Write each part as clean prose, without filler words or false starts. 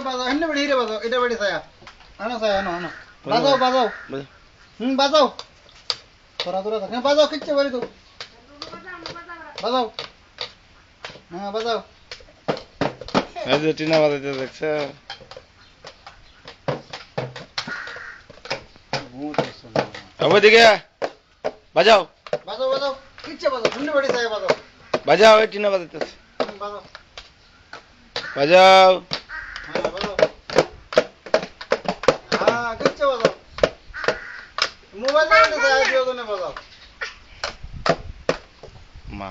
বাজাও এমনি বেড়ে হিরে বাজাও এটা বেড়ে ছায়া আনো ছায়া আনো বাজাও বাজাও বাজাও তোরা তোরা থাক বাজাও কিচ্ছে বাড়ি তো বাজাও হ্যাঁ বাজাও এই যে টিনা বাজাইতে দেখছে ওইদিকে বাজাও বাজাও বাজাও কিচ্ছে বাজাও এমনি বেড়ে ছায়া বাজাও বাজাও এই টিনা বাজাইতেছে বাজাও বাজাও হ্যাঁ বাজাও হ্যাঁ কিচ্ছে বাজাও মোবাইল বেড়ে ছায়া দিও তো না বাজাও মা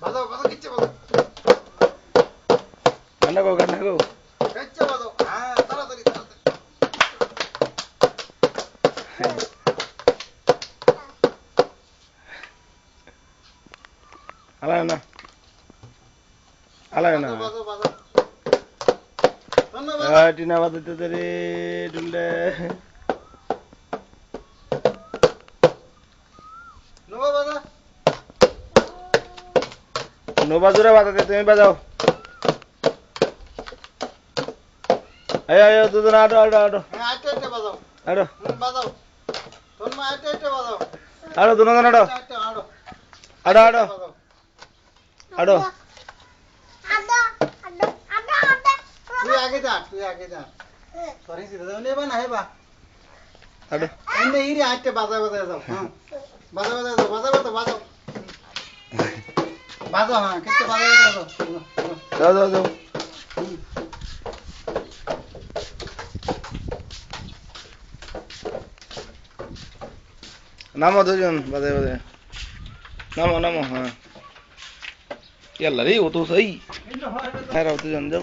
বাজাও বাজাও কিচ্ছে বাজাও গান্না গো কিচ্ছে বাজাও হ্যাঁ তাড়াতাড়ি তাড়াতাড়ি আলাদা না আলাদা না বাজাও বাজাও বাজাও টিনা বাজাইতেছে রে টুললে নোবা বাজা নোবা জোরে বাজাতে তুমি বাজাও আয় দুজন আটো হ্যাঁ আটে আটে বাজাও বাজাও তোর মা আটে আটে বাজাও দুজন আটো আটে আড়ো বাজাও আটো তুই আগে যা সরি সিধা যাও নেবা না হেবা আটো এনে হিরে আটে বাজাও যাও হ্যাঁ বাজাও বাজাও হ্যাঁ কিচ্ছে বাজাও যাও নামো দুজন বাজে নামো হ্যাঁ ইয়াল্লা রে ও তো সही হ্যাঁ দুজন যাও